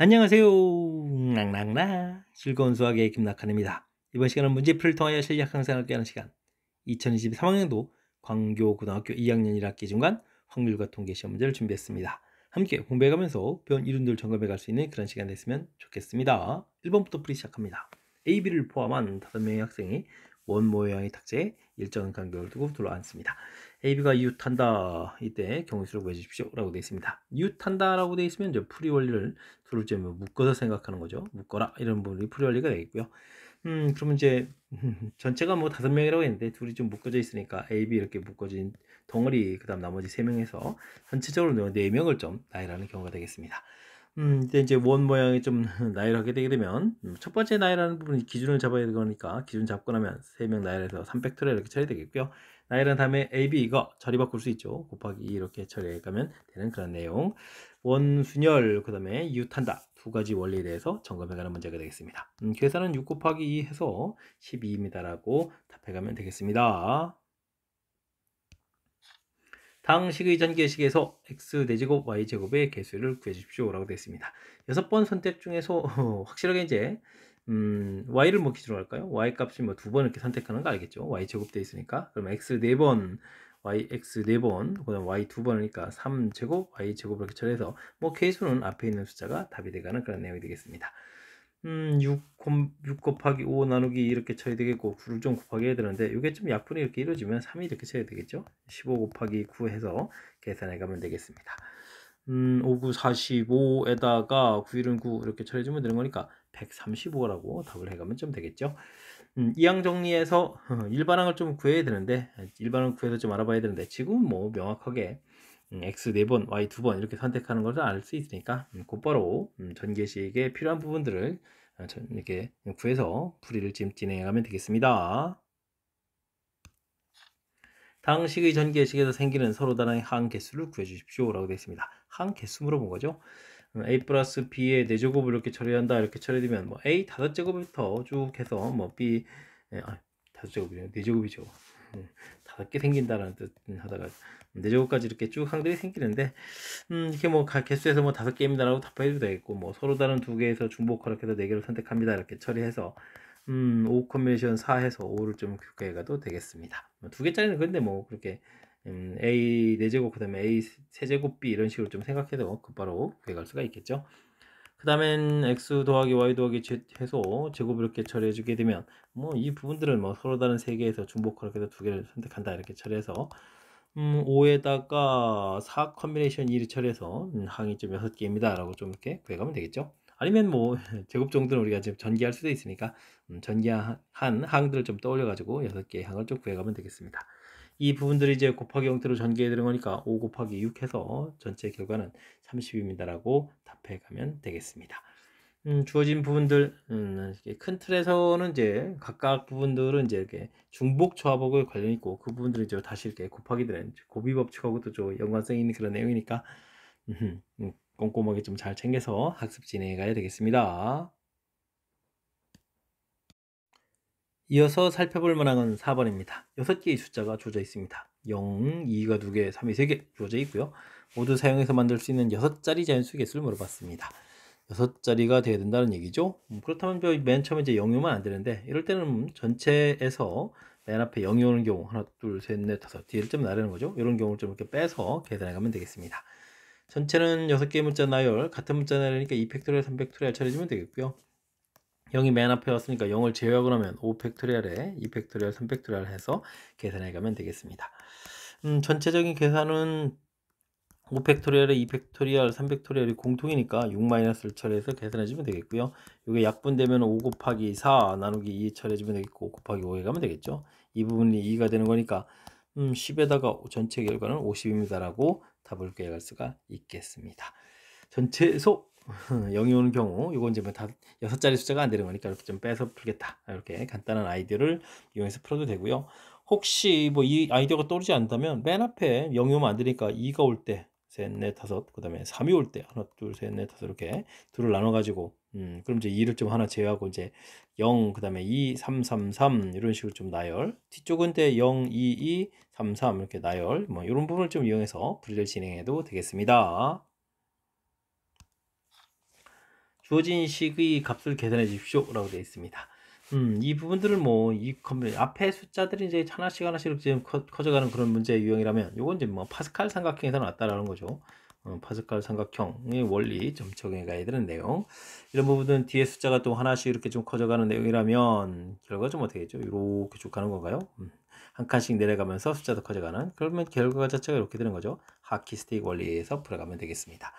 안녕하세요. 랑랑라 즐거운 수학의 김낙한입니다. 이번 시간은 문제풀이를 통하여 실력 향상을 깨는 시간 2023학년도 광교고등학교 2학년 1학기 중간 확률과 통계 시험 문제를 준비했습니다. 함께 공부해가면서 배운 이론들 점검해 갈 수 있는 그런 시간 됐으면 좋겠습니다. 1번부터 풀이 시작합니다. A, B를 포함한 5명의 학생이 원 모양의 탁자에 일정 간격을 두고 둘러앉습니다. A, B가 이웃한다. 이때 경우수를 구해주십시오. 라고 되어 있습니다. 이웃한다 라고 되어 있으면 이제 풀이 원리를 둘을 좀 묶어서 생각하는 거죠. 묶어라. 이런 부분이 풀이 원리가 되겠고요. 그러면 이제 전체가 뭐 5명이라고 했는데 둘이 좀 묶어져 있으니까 A, B 이렇게 묶어진 덩어리 그 다음 나머지 3명에서 전체적으로 4명을 좀 나열하는 경우가 되겠습니다. 이때 이제 원 모양이 좀 나열하게 되게 되면 첫 번째 나열하는 부분이 기준을 잡아야 되니까 기준 잡고 나면 3명 나열해서 3팩토리얼 이렇게 처리 되겠고요. 나열한 다음에 A, B 이거 처리 바꿀 수 있죠. 곱하기 2 이렇게 처리해 가면 되는 그런 내용. 원순열 그 다음에 이웃한다 두 가지 원리에 대해서 점검해가는 문제가 되겠습니다. 계산은 6 곱하기 2 해서 12입니다 라고 답해가면 되겠습니다. 당식의 전개식에서 x4제곱 y제곱의 개수를 구해주십시오 라고 되어 있습니다. 6번 선택 중에서 확실하게 이제 y를 뭐 기준으로 할까요? y 값이 뭐 2번 이렇게 선택하는 거 알겠죠? y제곱 되어 있으니까 그러면 x 4번 x 4번 그 다음 y 2번이니까 3제곱 y제곱 이렇게 처리해서 뭐 개수는 앞에 있는 숫자가 답이 되가는 그런 내용이 되겠습니다. 6 곱하기 5 나누기 이렇게 쳐야 되겠고 9를 좀 곱하기 해야 되는데 이게 좀 약분이 이렇게 이루어지면 3이 이렇게 쳐야 되겠죠. 15 곱하기 9 해서 계산해 가면 되겠습니다. 5, 9, 45에다가 9, 1은 9 이렇게 처리해주면 되는 거니까 135라고 답을 해가면 좀 되겠죠. 이항 정리해서 일반항을 좀 구해야 되는데 일반항을 구해서 좀 알아봐야 되는데 지금은 뭐 명확하게 x 4번, y 2번 이렇게 선택하는 것을 알 수 있으니까 곧바로 전개식에 필요한 부분들을 이렇게 구해서 풀이를 지금 진행해 가면 되겠습니다. 당식의 전개식에서 생기는 서로 다른 항 개수를 구해 주십시오 라고 되어 있습니다. 항 개수 물어본 거죠. a 플러스 b의 4제곱을 이렇게 처리한다 이렇게 처리되면 뭐 a 5제곱부터 쭉 해서 뭐 b 5제곱이죠. 4제곱이죠. 5개 생긴다라는 뜻 하다가 4제곱까지 이렇게 쭉 항들이 생기는데 이렇게 뭐 개수에서 뭐 5개입니다 라고 답해도 되겠고 뭐 서로 다른 2개에서 중복하락해서 4개를 선택합니다 이렇게 처리해서 5 컨비네이션 4 해서 5를 좀 구해 가도 되겠습니다. 2개짜리는 근데 뭐 그렇게 a 4제곱 그 다음에 a 세제곱 b 이런 식으로 좀 생각해도 곧바로 구해갈 수가 있겠죠. 그 다음엔 x 더하기 y 더하기 z 해서 제곱을 이렇게 처리해 주게 되면 뭐 이 부분들은 뭐 서로 다른 3개에서 중복하락해서 2개를 선택한다 이렇게 처리해서 5에다가 4 컨비네이션 1을 처리해서 항이 좀 6개입니다 라고 좀 이렇게 구해가면 되겠죠. 아니면 뭐 제곱 정도는 우리가 지금 전개할 수도 있으니까 전개한 항들을 좀 떠올려 가지고 6개의 항을 좀 구해가면 되겠습니다. 이 부분들이 이제 곱하기 형태로 전개해 드는 거니까 5 곱하기 6 해서 전체 결과는 30입니다 라고 답해 가면 되겠습니다. 주어진 부분들 이렇게 큰 틀에서는 이제 각각 부분들은 이제 이렇게 중복 조합하고 관련 있고 그 부분들은 이제 다시 이렇게 곱하기 되는 곱비 법칙하고도 좀 연관성이 있는 그런 내용이니까 꼼꼼하게 좀 잘 챙겨서 학습 진행해 가야 되겠습니다. 이어서 살펴볼 만한 건 4번입니다. 6개의 숫자가 주어져 있습니다. 0, 2가 2개, 3이 3개 주어져 있고요. 모두 사용해서 만들 수 있는 6자리 자연수 개수를 물어봤습니다. 6자리가 되어야 된다는 얘기죠. 그렇다면 맨 처음에 이제 0이면 안 되는데 이럴 때는 전체에서 맨 앞에 0이 오는 경우 하나, 둘, 셋, 넷, 다섯 뒤를 좀 나르는 거죠. 이런 경우를 좀 이렇게 빼서 계산해 가면 되겠습니다. 전체는 6개의 문자 나열, 같은 문자 나열이니까 2팩토리얼, 3팩토리얼 처리해주면 되겠고요. 0이 맨 앞에 왔으니까 0을 제외하고 나면 5팩토리얼에 2팩토리얼, 3팩토리얼 해서 계산해 가면 되겠습니다. 전체적인 계산은 5팩토리얼에 2팩토리얼, 3팩토리얼이 공통이니까 6-를 처리해서 계산해주면 되겠고요. 이게 약분되면 5 곱하기 4 나누기 2 처리해주면 되겠고 곱하기 5에 가면 되겠죠. 이 부분이 2가 되는 거니까 10에다가 전체 결과는 50입니다 라고 답을 구해갈 수가 있겠습니다. 전체에서 0이 오는 경우 이건 이제 다 6자리 숫자가 안 되는 거니까 이렇게 좀 빼서 풀겠다 이렇게 간단한 아이디어를 이용해서 풀어도 되고요. 혹시 뭐 이 아이디어가 떠오르지 않다면 맨 앞에 0이 오면 안 되니까 2가 올 때 셋, 넷, 다섯 그 다음에 3이 올 때 하나, 둘, 셋, 넷, 다섯 이렇게 둘을 나눠 가지고 그럼 이제 2를 좀 하나 제외하고 이제 0, 그 다음에 2, 3, 3, 3 이런 식으로 좀 나열 뒤쪽은 때 0, 2, 2, 3, 3 이렇게 나열 뭐 이런 부분을 좀 이용해서 풀이를 진행해도 되겠습니다. 주어진 식의 값을 계산해 주십시오 라고 되어 있습니다. 이 부분들을 뭐 이 앞에 숫자들이 이제 하나씩 하나씩 지금 커져가는 그런 문제의 유형이라면 요건 이제 뭐 파스칼 삼각형에서 나왔다라는 거죠. 파스칼 삼각형의 원리 좀 적용해 가야 되는 내용. 이런 부분은 뒤에 숫자가 또 하나씩 이렇게 좀 커져가는 내용이라면 결과가 좀 어떻게 되죠? 이렇게 쭉 가는 건가요? 한 칸씩 내려가면서 숫자도 커져가는, 그러면 결과 자체가 이렇게 되는 거죠. 하키 스틱 원리에서 풀어가면 되겠습니다.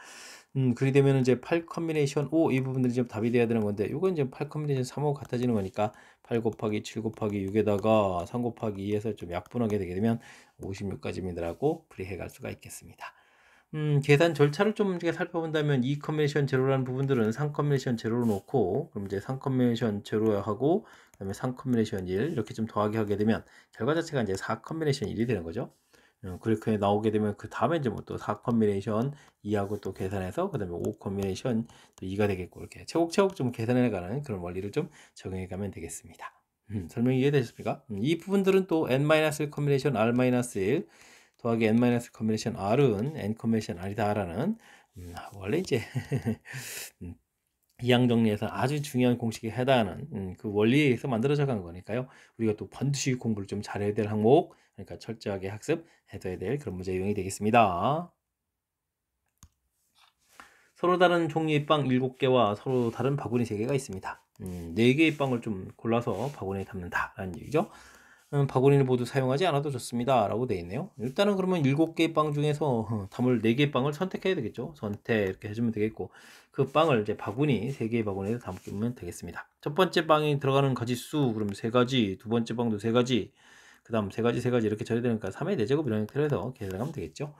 그렇게 되면 이제 8 컨비네이션 5 이 부분들이 좀 답이 돼야 되는 건데, 이건 이제 8 컨비네이션 3하고 같아지는 거니까 8 곱하기 7 곱하기 6에다가 3 곱하기 2에서 좀 약분하게 되게 되면 56까지입니다라고 풀이해 갈 수가 있겠습니다. 계산 절차를 좀 이렇게 살펴본다면 2 컨비네이션 제로라는 부분들은 3 컨비네이션 제로로 놓고, 그럼 이제 3 컨비네이션 제로 하고 그다음에 3 컨비네이션 1 이렇게 좀 더하기 하게 되면 결과 자체가 이제 4 컨비네이션 1이 되는 거죠. 그렇게 나오게 되면 그 다음에 이제 뭐 또 4 컨비네이션 2하고 또 계산해서 그다음에 5 컨비네이션 또 2가 되겠고, 이렇게 차곡차곡 좀 계산해 가는 그런 원리를 좀 적용해 가면 되겠습니다. 설명이 이해되셨습니까? 이 부분들은 또 n-1 컨비네이션 r-1 더하기 n- 컨비네이션 r은 n 컨비네이션 r이다라는 원래 이제 이항 정리에서 아주 중요한 공식에 해당하는 그 원리에 의해서 만들어져 간 거니까요. 우리가 또 반드시 공부를 좀 잘해야 될 항목, 그러니까 철저하게 학습해둬야 될 그런 문제 유형이 되겠습니다. 서로 다른 종류의 빵 7개와 서로 다른 바구니 3개가 있습니다. 4개의 빵을 좀 골라서 바구니에 담는다 라는 얘기죠. 바구니를 모두 사용하지 않아도 좋습니다 라고 되어 있네요. 일단은 그러면 7개의 빵 중에서 담을 4개의 빵을 선택해야 되겠죠. 선택 이렇게 해주면 되겠고, 그 빵을 이제 바구니 3개의 바구니에 담으면 되겠습니다. 첫 번째 빵이 들어가는 가지수 그럼 3가지, 두 번째 빵도 3가지, 그 다음 3가지 이렇게 처리 되니까 3의 4제곱 이런 형태로 해서 계산하면 되겠죠.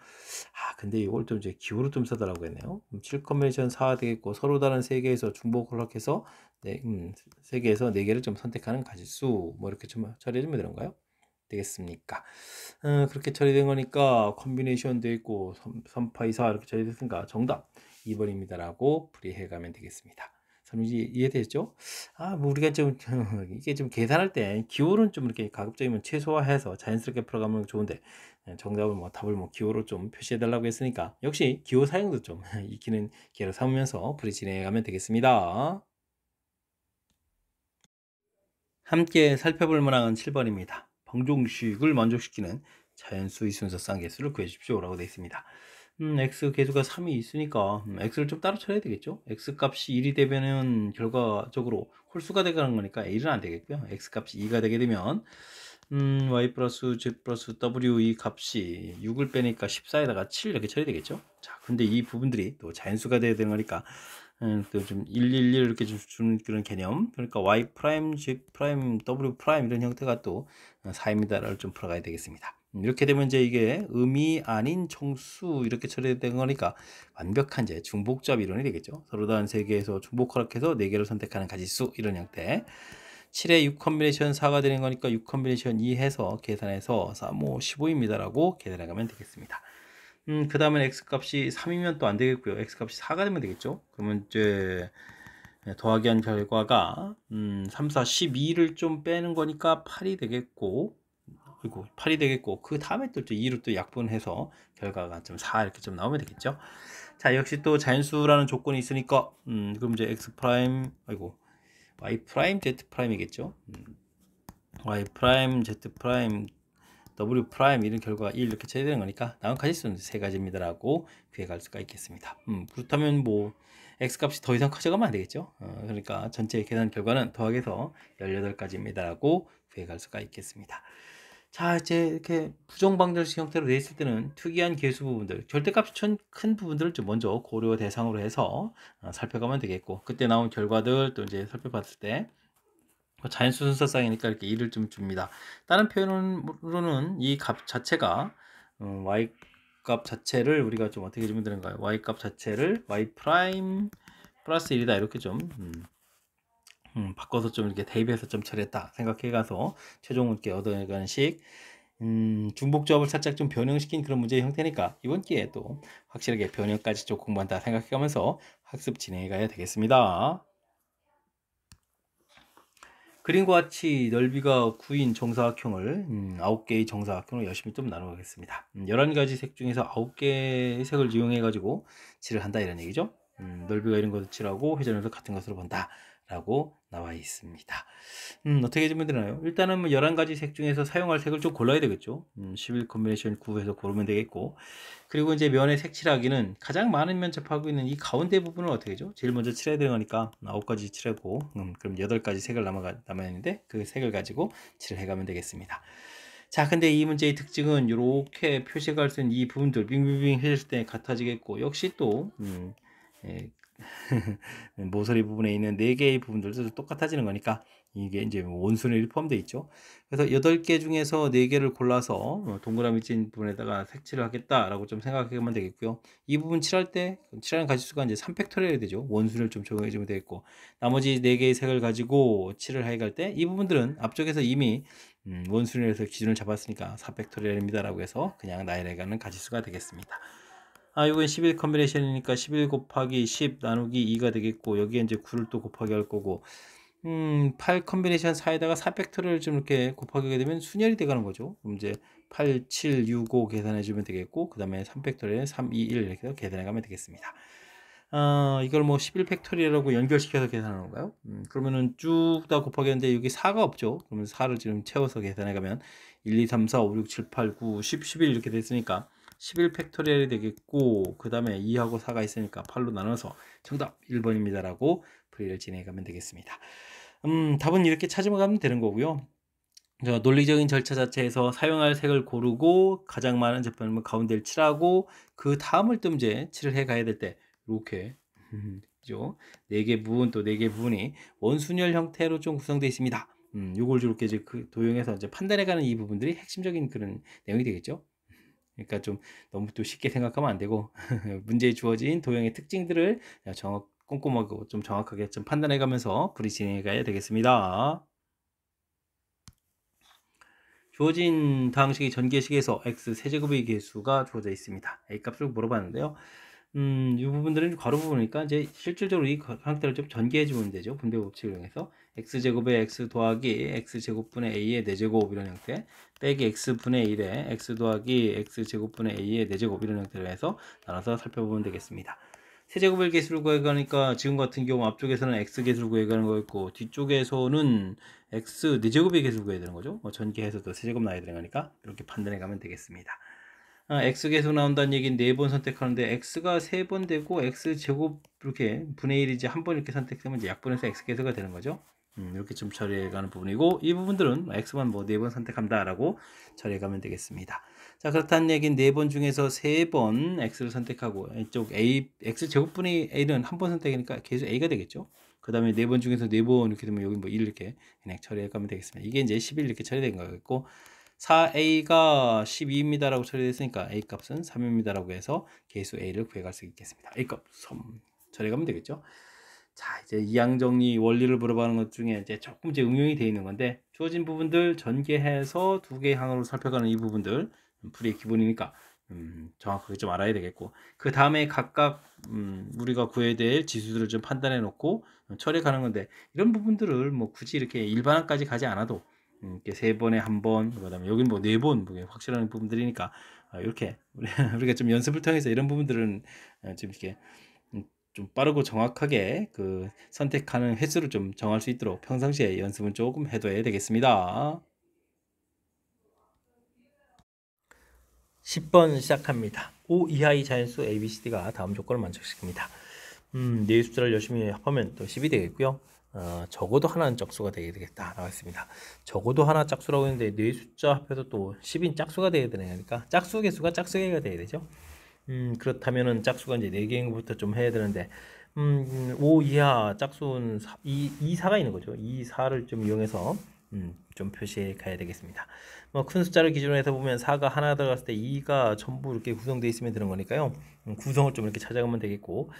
근데 이걸 좀 이제 기호로 좀 써달라고 했네요. 7 컨비네이션 4 되겠고, 서로 다른 3개에서 중복 허락해서 3개에서 4개를 좀 선택하는 가지수, 뭐 이렇게 좀 처리해주면 되는 건가요? 되겠습니까? 그렇게 처리된 거니까 컨비네이션 돼 있고 3파 2사 이렇게 처리됐으니까 정답 2번입니다 라고 풀이해 가면 되겠습니다. 설명 이해되죠? 뭐 우리가 좀 이게 좀 계산할 때 기호는 좀 이렇게 가급적이면 최소화해서 자연스럽게 풀어가면 좋은데, 정답을 뭐 답을 뭐 기호로 좀 표시해 달라고 했으니까 역시 기호 사용도 좀 익히는 기회로 삼으면서 풀이 진행해 가면 되겠습니다. 함께 살펴볼 문항은 7번입니다. 방정식을 만족시키는 자연수의 순서 쌍계수를 구해주십시오 라고 되어 있습니다. x 계수가 3이 있으니까 x를 좀 따로 쳐야 되겠죠. x 값이 1이 되면은 결과적으로 홀수가 되가는 거니까 1은 안 되겠고요. x 값이 2가 되게 되면 y 플러스 z 플러스 w 이 값이 6을 빼니까 14에다가 7 이렇게 쳐야 되겠죠. 자, 근데 이 부분들이 또 자연수가 돼야 되는 거니까 또 좀 111 이렇게 좀 주는 그런 개념, 그러니까 y 프라임, z 프라임, w 프라임 이런 형태가 또 4입니다를 좀 풀어가야 되겠습니다. 이렇게 되면 이제 이게 의미 아닌 정수 이렇게 처리된 거니까 완벽한 이제 중복잡 이론이 되겠죠. 서로 다른 세 개에서 중복 허락해서 4개를 선택하는 가지수 이런 형태. 7에 6 컨비네이션 4가 되는 거니까 6 컨비네이션 2 해서 계산해서 3, 5, 15입니다 라고 계산해 가면 되겠습니다. 그 다음에 x 값이 3이면 또 안 되겠고요. x 값이 4가 되면 되겠죠. 그러면 이제 더하기 한 결과가 3, 4, 12를 좀 빼는 거니까 8이 되겠고, 그리고 8이 되겠고, 그 다음에 또 2로 또 약분해서 결과가 좀 4 이렇게 좀 나오면 되겠죠. 자, 역시 또 자연수라는 조건이 있으니까 그럼 이제 x 프라임, y 프라임 z 프라임이겠죠. y 프라임 z 프라임 w 프라임 이런 결과가 1 이렇게 쳐야 되는 거니까 나온 가지수는 3가지입니다라고 구해갈 수가 있겠습니다. 그렇다면 뭐 x 값이 더 이상 커져가면 안 되겠죠. 그러니까 전체 계산 결과는 더하기해서 18가지입니다라고 구해갈 수가 있겠습니다. 자, 이제 이렇게 부정방정식 형태로 되어 있을 때는 특이한 계수 부분들, 절대값이 큰 부분들을 좀 먼저 고려 대상으로 해서 살펴가면 되겠고, 그때 나온 결과들 또 이제 살펴봤을 때 자연수 순서쌍이니까 이렇게 1을 좀 줍니다. 다른 표현으로는 이 값 자체가 y 값 자체를 우리가 좀 어떻게 주면 되는가요? y 값 자체를 y 프라임 플러스 1이다 이렇게 좀 바꿔서 좀 이렇게 대입해서 좀 처리했다 생각해 가서 최종 이렇게 얻어가는 식, 중복조합을 살짝 좀 변형시킨 그런 문제의 형태니까 이번 기회에 또 확실하게 변형까지 좀 공부한다 생각해 가면서 학습 진행해 가야 되겠습니다. 그림과 같이 넓이가 9인 정사각형을 9개의 정사각형으로 열심히 좀 나눠보겠습니다. 11가지 색 중에서 9개의 색을 이용해 가지고 칠을 한다 이런 얘기죠. 넓이가 이런 것을 칠하고 회전에서 같은 것으로 본다 라고 나와 있습니다. 어떻게 해주면 되나요? 일단은 뭐 11가지 색 중에서 사용할 색을 좀 골라야 되겠죠. 11 컨비네이션 9에서 고르면 되겠고, 그리고 이제 면의 색칠하기는 가장 많은 면 접하고 있는 이 가운데 부분을 어떻게 해죠? 제일 먼저 칠해야 되는 거니까 9가지 칠하고, 그럼 8가지 색을 남아있는데 그 색을 가지고 칠을 해가면 되겠습니다. 자, 근데 이 문제의 특징은 이렇게 표시가 할 수 있는 이 부분들 빙빙빙 해줬을 때 같아지겠고, 역시 또 예, 모서리 부분에 있는 4개의 부분들도 똑같아지는 거니까 이게 이제 원순위 포함되어 있죠. 그래서 8개 중에서 4개를 골라서 동그라미 찐 부분에다가 색칠을 하겠다라고 좀 생각하면 되겠고요. 이 부분 칠할 때 칠하는 가지수가 이제 3팩토리얼이 되죠. 원순위를 좀 적용해 주면 되겠고, 나머지 4개의 색을 가지고 칠을 해갈 때 이 부분들은 앞쪽에서 이미 원순위에서 기준을 잡았으니까 4팩토리얼입니다 라고 해서 그냥 나열해가는 가지수가 되겠습니다. 이건 11 컨비네이션이니까 11 곱하기 10 나누기 2가 되겠고, 여기에 이제 9를 또 곱하기 할 거고, 8 컨비네이션 4에다가 4팩토리얼을 좀 이렇게 곱하게 되면 순열이 돼가는 거죠. 그럼 이제 8, 7, 6, 5 계산해 주면 되겠고, 그 다음에 3팩토리얼 3, 2, 1 이렇게 계산해 가면 되겠습니다. 이걸 뭐 11 팩토리얼하고 연결시켜서 계산하는 건가요? 그러면은 쭉 다 곱하기 하는데 여기 4가 없죠. 그러면 4를 지금 채워서 계산해 가면 1, 2, 3, 4, 5, 6, 7, 8, 9, 10, 11 이렇게 됐으니까 11 팩토리얼이 되겠고, 그 다음에 2하고 4가 있으니까 8로 나눠서 정답 1번입니다 라고 풀이를 진행해 가면 되겠습니다. 답은 이렇게 찾아가면 되는 거고요. 논리적인 절차 자체에서 사용할 색을 고르고 가장 많은 제품을 가운데를 칠하고, 그 다음을 또 이제 칠을 해 가야 될 때 이렇게 그죠? 4개 부분 또 4개 부분이 원순열 형태로 좀 구성되어 있습니다. 요걸 이렇게 이제 도용해서 이제 판단해 가는 이 부분들이 핵심적인 그런 내용이 되겠죠. 그러니까 좀 너무 또 쉽게 생각하면 안 되고 문제에 주어진 도형의 특징들을 꼼꼼하고 좀 정확하게 좀 판단해 가면서 풀이 진행해 가야 되겠습니다. 주어진 다항식의 전개식에서 x 세제곱의 개수가 주어져 있습니다. a 값을 물어봤는데요. 이 부분들은 괄호 부분이니까 이제 실질적으로 이 형태를 좀 전개해 주면 되죠. 분배 법칙을 이용해서 x제곱에 x 더하기 x제곱분의 a의 4제곱 이런 형태, 빼기 x분의 1에 x 더하기 x제곱분의 a의 4제곱 이런 형태로 해서 나눠서 살펴보면 되겠습니다. 세제곱의 개수를 구해가니까 지금 같은 경우 앞쪽에서는 x 개수를 구해가는 거였고, 뒤쪽에서는 x 4제곱의 개수를 구해야 되는 거죠. 전개해서도 세제곱 나와야 되는 거니까 이렇게 판단해 가면 되겠습니다. x 개수 나온다는 얘기는 4번 선택하는데 x가 3번 되고 x제곱 이렇게 분의 1이지 한 번 이렇게 선택되면 이제 약분해서 x 개수가 되는 거죠. 이렇게 좀 처리해 가는 부분이고, 이 부분들은 x만 뭐 4번 선택한다 라고 처리해 가면 되겠습니다. 자, 그렇다는 얘기는 4번 중에서 3번 x를 선택하고, 이쪽 x제곱분의 a는 한 번 선택이니까 계수 a가 되겠죠. 그 다음에 4번 중에서 4번 이렇게 되면 여기 뭐 1 이렇게 그냥 처리해 가면 되겠습니다. 이게 이제 11 이렇게 처리된 거겠고, 4a가 12입니다 라고 처리됐으니까 a 값은 3입니다 라고 해서 개수 a를 구해갈 수 있겠습니다. a 값 3 처리하면 되겠죠. 자, 이제 이항정리 원리를 물어보는 것 중에 이제 조금 이제 응용이 되어 있는 건데, 주어진 부분들 전개해서 2개의 항으로 살펴가는 이 부분들 풀이의 기본이니까 정확하게 좀 알아야 되겠고, 그 다음에 각각 우리가 구해야 될 지수들을 좀 판단해 놓고 처리해 가는 건데, 이런 부분들을 뭐 굳이 이렇게 일반항까지 가지 않아도 이렇게 3번에 한 번, 그다음에 여기는 뭐 4번 확실한 부분들이니까 이렇게 우리가 좀 연습을 통해서 이런 부분들은 좀 이렇게 좀 빠르고 정확하게 그 선택하는 횟수를 좀 정할 수 있도록 평상시에 연습은 조금 해둬야 되겠습니다. 10번 시작합니다. 5 이하의 자연수 ABCD가 다음 조건을 만족시킵니다. 네 숫자를 열심히 합하면 또 10이 되겠고요. 적어도 하나는 짝수가 되겠다 라고 했습니다. 적어도 하나 짝수라고 했는데 네 숫자 합해서 또 10인 짝수가 되어야 되니까 짝수 개수가 짝수 개가 되어야 되죠. 그렇다면은 짝수가 이제 4개인 것부터 좀 해야 되는데, 5 이하 짝수는 2, 4가 있는 거죠. 2, 4를 좀 이용해서 좀 표시해 가야 되겠습니다. 뭐 큰 숫자를 기준으로 해서 보면 4가 하나 들어갔을 때 2가 전부 이렇게 구성되어 있으면 되는 거니까요. 구성을 좀 이렇게 찾아가면 되겠고,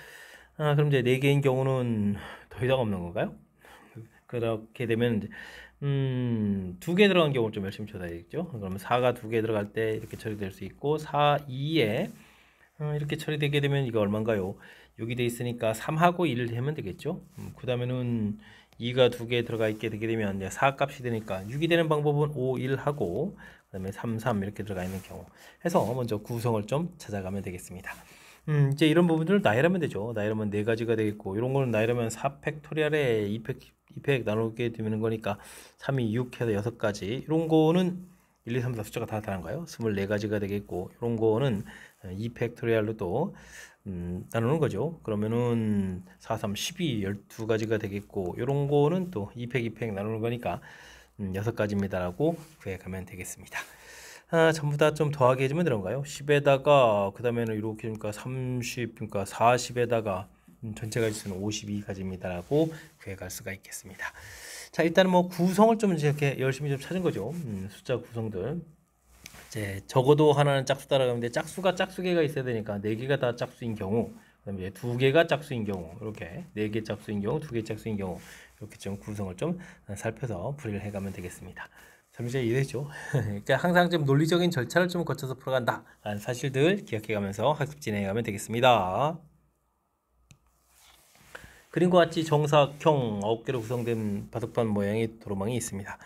그럼 이제 4개인 경우는 더 이상 없는 건가요? 그렇게 되면 2개 들어간 경우를 좀 열심히 찾아야겠죠. 그러면 4가 2개 들어갈 때 이렇게 처리될 수 있고, 4, 2에 이렇게 처리되게 되면 이거 얼마인가요? 6이 돼 있으니까 3하고 1을 하면 되겠죠. 그 다음에는 2가 2개 들어가 있게 되게 되면 4 값이 되니까 6이 되는 방법은 5, 1 하고 그 다음에 3, 3 이렇게 들어가 있는 경우 해서 먼저 구성을 좀 찾아가면 되겠습니다. 이제 이런 부분들을 나열하면 되죠. 나열하면 네 가지가 되겠고, 이런 거는 나열하면 4팩토리얼에 2팩 나누게 되는 거니까 3, 2, 6 해서 6가지. 이런 거는 1, 2, 3, 4 숫자가 다 다른가요? 24가지가 되겠고, 이런 거는 2팩토리얼로 또 나누는 거죠. 그러면은 4, 3, 12, 12가지가 되겠고, 이런 거는 또 2팩, 2팩 나누는 거니까 6가지입니다라고 구해가면 되겠습니다. 전부 다 좀 더하게 해주면 되는가요? 10에다가 그 다음에는 이렇게 그러니까 30, 그러니까 40에다가 전체 가지수는 52가지입니다라고 구해갈 수가 있겠습니다. 자, 일단은 뭐 구성을 좀 이렇게 열심히 좀 찾은 거죠. 숫자 구성들. 이제 적어도 하나는 짝수다라고 하는데 짝수가 짝수개가 있어야 되니까 4개가 다 짝수인 경우, 그다음에 2개가 짝수인 경우, 이렇게 4개 짝수인 경우, 2개 짝수인 경우, 이렇게 좀 구성을 좀 살펴서 풀이를 해가면 되겠습니다. 잠시 이해되죠? 그러니까 항상 좀 논리적인 절차를 좀 거쳐서 풀어간다 라는 사실들 기억해가면서 학습 진행해가면 되겠습니다. 그림과 같이 정사각형 9개로 구성된 바둑판 모양의 도로망이 있습니다.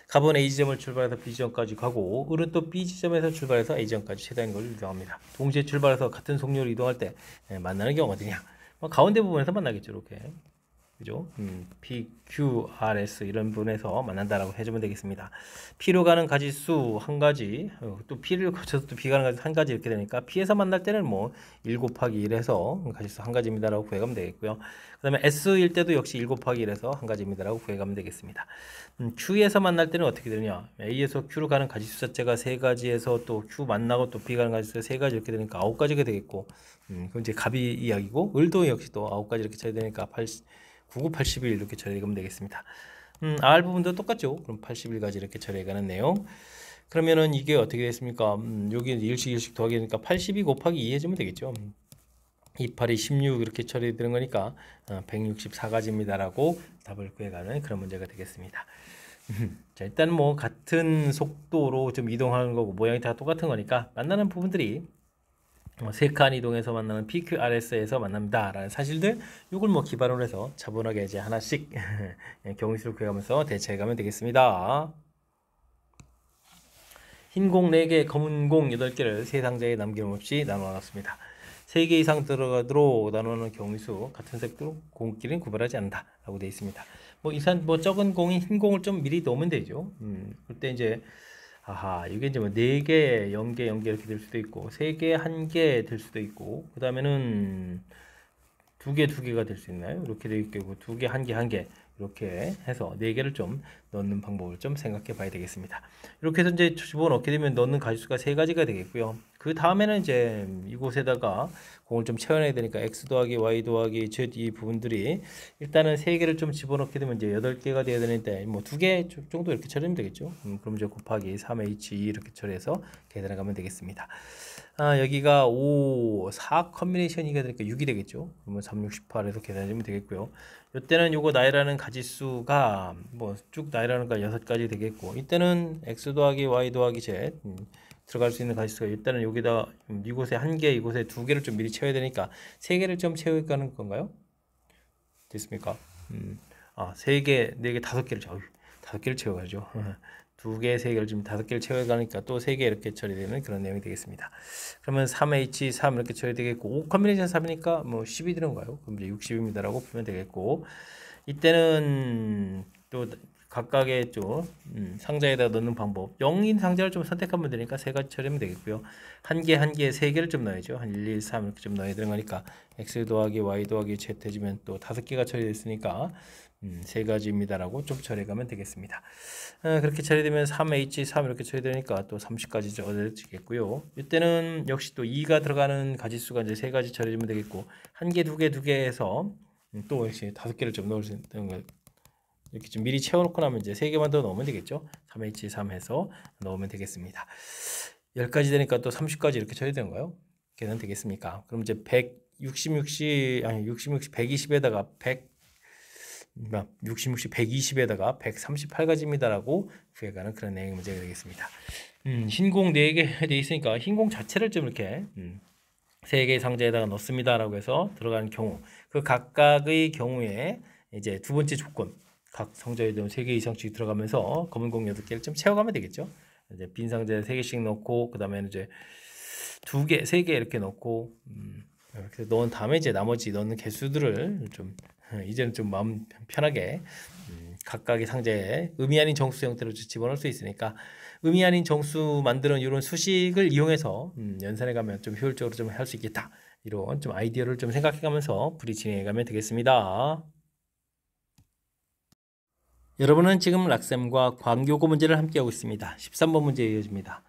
갑은 A지점을 출발해서 B지점까지 가고 을은 또 B지점에서 출발해서 A지점까지 최대한 거리를 이동합니다. 동시에 출발해서 같은 속력으로 이동할 때 만나는 경우가 어디냐? 가운데 부분에서 만나겠죠. 이렇게. 그죠? P, Q, R, S 이런 부분에서 만난다라고 해주면 되겠습니다. P로 가는 가지수 한 가지, 또 P를 거쳐서 또 B 가는 가지수 한 가지 이렇게 되니까 P에서 만날 때는 뭐 1 곱하기 1에서 가지수 한 가지입니다라고 구해가면 되겠고요. 그 다음에 S일 때도 역시 1 곱하기 1에서 한 가지입니다라고 구해가면 되겠습니다. Q에서 만날 때는 어떻게 되느냐? A에서 Q로 가는 가지수 자체가 3가지에서 또 Q 만나고 또 B 가는 가지수 3가지 이렇게 되니까 9가지가 되겠고, 그럼 이제 갑이 이야기고, 을도 역시 또 9가지 이렇게 쳐야 되니까 99, 81 이렇게 처리하면 되겠습니다. R 부분도 똑같죠. 그럼 81가지 이렇게 처리해가는 내용. 그러면은 이게 어떻게 됐습니까? 여기 일씩 더하기 되니까 82 곱하기 2 해주면 되겠죠. 2, 8, 2, 16 이렇게 처리되는 거니까 164가지입니다라고 답을 구해가는 그런 문제가 되겠습니다. 자, 일단 뭐 같은 속도로 좀 이동하는 거고 모양이 다 똑같은 거니까 만나는 부분들이 3칸 이동해서 만나는 PQRS에서 만납니다 라는 사실들, 이걸 뭐 기반으로 해서 차분하게 이제 하나씩 경우수를 구해가면서 대처해가면 되겠습니다. 흰 공 4개, 검은 공 8개를 세 상자에 남김없이 나눠놨습니다. 3개 이상 들어가도록 나누는 경우수 같은 색도 공끼리는 구별하지 않는다 라고 되어 있습니다. 뭐 이산 뭐 적은 공이 흰 공을 좀 미리 넣으면 되죠. 그때 이제 이게 이제 뭐 4개, 0개, 0개 이렇게 될 수도 있고 3개, 1개 될 수도 있고, 그 다음에는 2개, 2개가 될 수 있나요? 이렇게 되어 있고 2개, 1개, 1개 이렇게 해서 4개를 좀 넣는 방법을 좀 생각해 봐야 되겠습니다. 이렇게 해서 이제 집어넣게 되면 넣는 가지수가 3가지가 되겠고요. 그 다음에는 이제 이곳에다가 공을 좀 채워내야 되니까 x 더하기 y 더하기 z 이 부분들이 일단은 3개를 좀 집어넣게 되면 이제 8개가 돼야 되는데 뭐 2개 정도 이렇게 처리하면 되겠죠. 그럼 이제 곱하기 3h2 이렇게 처리해서 계산해 가면 되겠습니다. 여기가 5, 4 컨비네이션이가 되니까 6이 되겠죠. 그러면 3, 6, 18에서 계산해주면 되겠고요. 이때는 요거 나열하는 가지수가 뭐 쭉 나열하는 거 6가지 되겠고, 이때는 x 더하기 y 더하기 z 들어갈 수 있는 가지수가 일단은 여기다 이곳에 1개, 이곳에 2개를 좀 미리 채워야 되니까 3개를 좀 채워가는 건가요? 됐습니까? 3개, 4개, 5개를 5개를 채워가죠. 2개, 3개를 좀 5개를 채워가니까 또 3개 이렇게 처리되는 그런 내용이 되겠습니다. 그러면 3H3 이렇게 처리되겠고, 5 컨비네이션 3이니까 뭐 10이 되는가요? 그럼 이제 60입니다라고 풀면 되겠고, 이때는 또 각각의 좀 상자에다 넣는 방법, 0인 상자를 좀 선택하면 되니까 3가지 처리하면 되겠고요. 1개, 3개를 좀 넣어야죠. 한 1, 2, 3 이렇게 좀 넣어야 되는 거니까 x 더하기 y 더하기 z 해주면 또 5개가 처리됐으니까 3가지입니다라고 좀 처리해가면 되겠습니다. 그렇게 처리되면 3H3 이렇게 처리되니까 또 30가지 얻어지겠고요. 이때는 역시 또 2가 들어가는 가지수가 이제 3가지 처리되면 되겠고, 1개, 2개, 2개 해서 또 역시 5개를 좀 넣을 수 있는 거 이렇게 좀 미리 채워놓고 나면 이제 3개만 더 넣으면 되겠죠. 3H3 해서 넣으면 되겠습니다. 10가지 되니까 또 30가지 이렇게 처리되는 거예요. 계산 되겠습니까? 그럼 이제 120, 120에다가 120에다가 138가지입니다라고 구해가는 그런 내용의 문제가 되겠습니다. 흰공 4개 돼 있으니까 흰공 자체를 좀 이렇게 3개의 상자에다가 넣습니다라고 해서 들어가는 경우, 그 각각의 경우에 이제 두 번째 조건, 각 상자에 3개 이상씩 들어가면서 검은 공 8개를 좀 채워가면 되겠죠. 이제 빈 상자에 3개씩 넣고, 그 다음에는 이제 2개, 3개 이렇게 넣고, 이렇게 넣은 다음에 이제 나머지 넣는 개수들을 좀 이제는 좀 마음 편하게 각각의 상자에 의미 아닌 정수 형태로 집어넣을 수 있으니까 의미 아닌 정수 만드는 이런 수식을 이용해서 연산해 가면 좀 효율적으로 좀 할 수 있겠다. 이런 좀 아이디어를 좀 생각해 가면서 풀이 진행해 가면 되겠습니다. 여러분은 지금 락셈과 광교고 문제를 함께하고 있습니다. 13번 문제에 이어집니다.